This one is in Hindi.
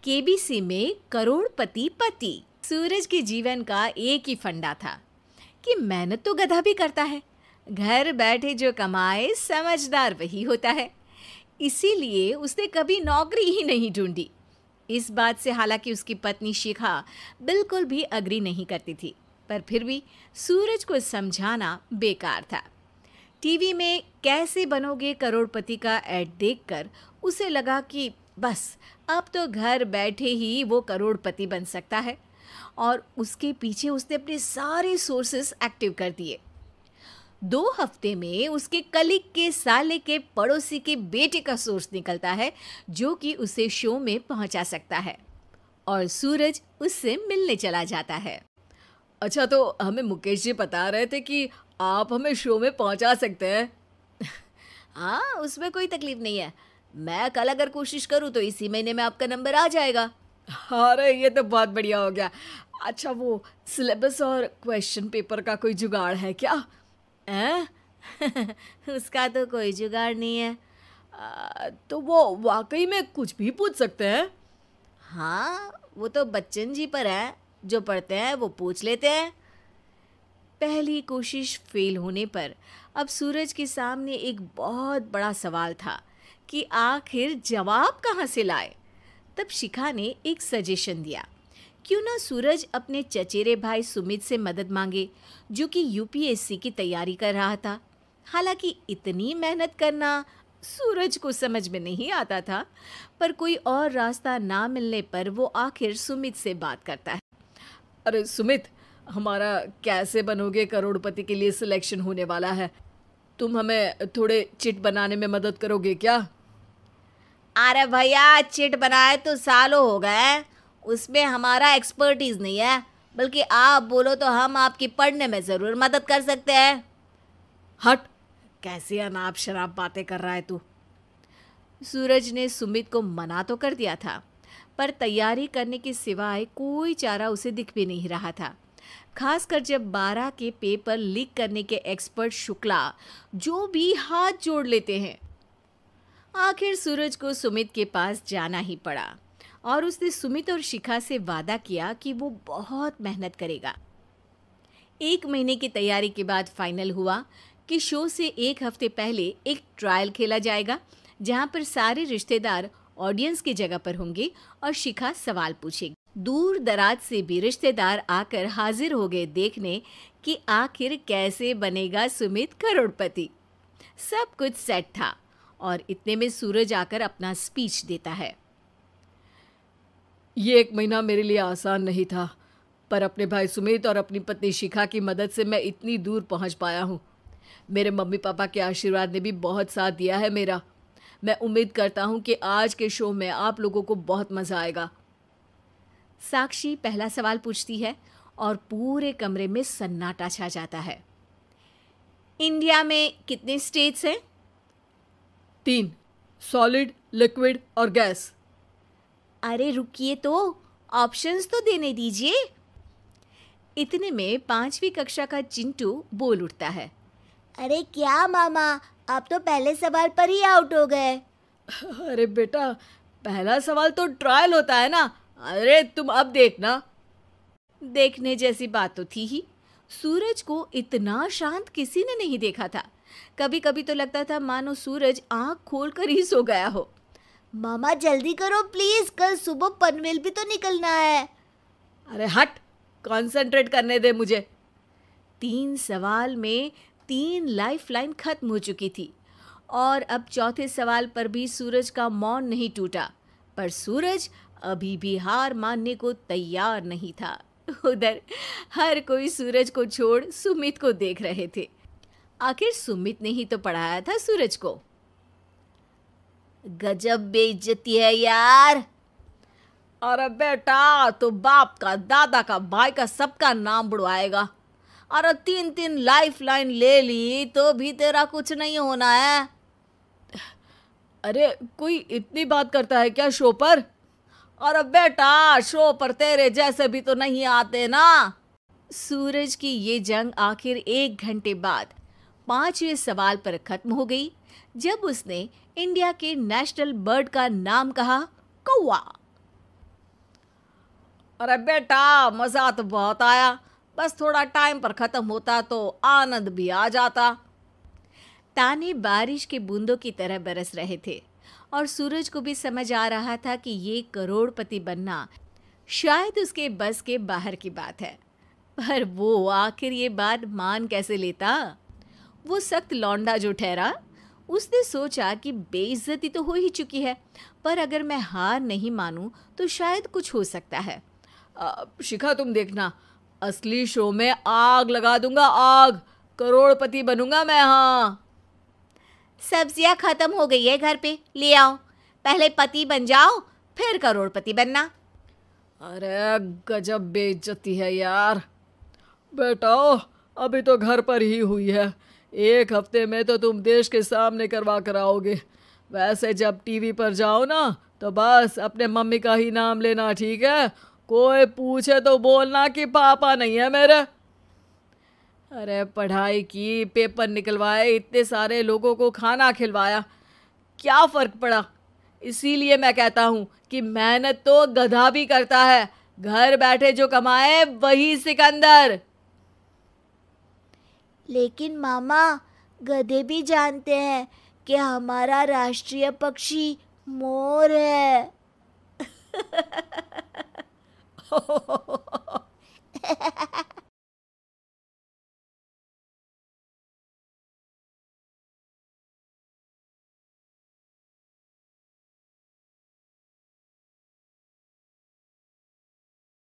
केबीसी में करोड़पति पति। सूरज के जीवन का एक ही फंडा था कि मेहनत तो गधा भी करता है, घर बैठे जो कमाए समझदार वही होता है। इसीलिए उसने कभी नौकरी ही नहीं ढूंढी। इस बात से हालांकि उसकी पत्नी शिखा बिल्कुल भी अग्री नहीं करती थी, पर फिर भी सूरज को समझाना बेकार था। टीवी में कैसे बनोगे करोड़पति का ऐड देखकर उसे लगा कि बस अब तो घर बैठे ही वो करोड़पति बन सकता है, और उसके पीछे उसने अपने सारे सोर्सेस एक्टिव कर दिए। 2 हफ्ते में उसके कलीग के साले के पड़ोसी के बेटे का सोर्स निकलता है जो कि उसे शो में पहुंचा सकता है, और सूरज उससे मिलने चला जाता है। अच्छा, तो हमें मुकेश जी बता रहे थे कि आप हमें शो में पहुंचा सकते हैं। हाँ, उसमें कोई तकलीफ नहीं है। मैं कल अगर कोशिश करूँ तो इसी महीने में आपका नंबर आ जाएगा। अरे ये तो बहुत बढ़िया हो गया। अच्छा, वो सिलेबस और क्वेश्चन पेपर का कोई जुगाड़ है क्या? उसका तो कोई जुगाड़ नहीं है। तो वो वाकई में कुछ भी पूछ सकते हैं? हाँ, वो तो बच्चन जी पर है, जो पढ़ते हैं वो पूछ लेते हैं। पहली कोशिश फेल होने पर अब सूरज के सामने एक बहुत बड़ा सवाल था कि आखिर जवाब कहाँ से लाए। तब शिखा ने एक सजेशन दिया, क्यों ना सूरज अपने चचेरे भाई सुमित से मदद मांगे, जो कि यूपीएससी की तैयारी कर रहा था। हालांकि इतनी मेहनत करना सूरज को समझ में नहीं आता था, पर कोई और रास्ता ना मिलने पर वो आखिर सुमित से बात करता है। अरे सुमित, हमारा कैसे बनोगे करोड़पति के लिए सिलेक्शन होने वाला है। तुम हमें थोड़े चिट बनाने में मदद करोगे क्या? अरे भैया, चिट बनाए तो सालों हो गए, उसमें हमारा एक्सपर्टीज नहीं है, बल्कि आप बोलो तो हम आपकी पढ़ने में ज़रूर मदद कर सकते हैं। हट, कैसी अनाप शराब बातें कर रहा है तू। सूरज ने सुमित को मना तो कर दिया था, पर तैयारी करने के सिवाय कोई चारा उसे दिख भी नहीं रहा था। खासकर जब 12 के पेपर लीक करने के एक्सपर्ट शुक्ला जो भी हाथ जोड़ लेते हैं। आखिर सूरज को सुमित के पास जाना ही पड़ा, और उसने सुमित और शिखा से वादा किया कि वो बहुत मेहनत करेगा। 1 महीने की तैयारी के बाद फाइनल हुआ कि शो से 1 हफ्ते पहले एक ट्रायल खेला जाएगा, जहां पर सारे रिश्तेदार ऑडियंस की जगह पर होंगे और शिखा सवाल पूछेगी। दूर दराज से भी रिश्तेदार आकर हाजिर हो गए देखने कि आखिर कैसे बनेगा सुमित करोड़पति। सब कुछ सेट था, और इतने में सूरज आकर अपना स्पीच देता है। ये 1 महीना मेरे लिए आसान नहीं था, पर अपने भाई सुमित और अपनी पत्नी शिखा की मदद से मैं इतनी दूर पहुंच पाया हूँ। मेरे मम्मी पापा के आशीर्वाद ने भी बहुत साथ दिया है मेरा। मैं उम्मीद करता हूँ कि आज के शो में आप लोगों को बहुत मज़ा आएगा। साक्षी पहला सवाल पूछती है और पूरे कमरे में सन्नाटा छा जाता है। इंडिया में कितने स्टेट्स हैं? 3, सॉलिड, लिक्विड और गैस। अरे रुकिए, तो ऑप्शंस तो देने दीजिए। इतने में 5वीं कक्षा का चिंटू बोल उठता है। अरे क्या मामा, आप तो पहले सवाल पर ही आउट हो गए। अरे बेटा, पहला सवाल तो ट्रायल होता है ना। अरे तुम अब देखना। देखने जैसी बात तो थी ही। सूरज को इतना शांत किसी ने नहीं देखा था। कभी कभी तो लगता था मानो सूरज आंख खोलकर ही सो गया हो। मामा जल्दी करो प्लीज, कल सुबह पनवेल भी तो निकलना है। अरे हट, कंसंट्रेट करने दे मुझे। 3 सवाल में 3 लाइफलाइन खत्म हो चुकी थी, और अब चौथे सवाल पर भी सूरज का मौन नहीं टूटा। पर सूरज अभी भी हार मानने को तैयार नहीं था। उधर हर कोई सूरज को छोड़ सुमित को देख रहे थे। आखिर सुमित ने ही तो पढ़ाया था सूरज को। गजब बेइज्जती है यार। अरे बेटा, तो बाप का, दादा का, भाई का, सबका नाम बुड़वाएगा। अरे 3 लाइफलाइन ले ली तो भी तेरा कुछ नहीं होना है। अरे कोई इतनी बात करता है क्या शो पर? अरे बेटा, शो पर तेरे जैसे भी तो नहीं आते ना। सूरज की ये जंग आखिर 1 घंटे बाद 5वें सवाल पर खत्म हो गई, जब उसने इंडिया के नेशनल बर्ड का नाम कहा, कौवा। अरे बेटा, मजा तो बहुत आया, बस थोड़ा टाइम पर खत्म होता तो आनंद भी आ जाता। ताने बारिश के बूंदों की तरह बरस रहे थे और सूरज को भी समझ आ रहा था कि ये करोड़पति बनना शायद उसके बस के बाहर की बात है। पर वो आखिर ये बात मान कैसे लेता? वो सख्त लौंडा जो ठहरा, उसने सोचा कि बेइज्जती तो हो ही चुकी है, पर अगर मैं हार नहीं मानूं तो शायद कुछ हो सकता है। शिखा, तुम देखना, असली शो में आग लगा दूंगा, आग। करोड़पति बनूंगा मैं। हाँ, सब्जियां खत्म हो गई है घर पे, ले आओ। पहले पति बन जाओ, फिर करोड़पति बनना। अरे गजब बेइज्जती है यार। बेटा, अभी तो घर पर ही हुई है, 1 हफ्ते में तो तुम देश के सामने करवा कर आओगे। वैसे जब टीवी पर जाओ ना, तो बस अपने मम्मी का ही नाम लेना, ठीक है? कोई पूछे तो बोलना कि पापा नहीं है मेरे। अरे पढ़ाई की, पेपर निकलवाए, इतने सारे लोगों को खाना खिलवाया, क्या फ़र्क पड़ा? इसीलिए मैं कहता हूँ कि मेहनत तो गधा भी करता है, घर बैठे जो कमाए वही सिकंदर। लेकिन मामा, गधे भी जानते हैं कि हमारा राष्ट्रीय पक्षी मोर है।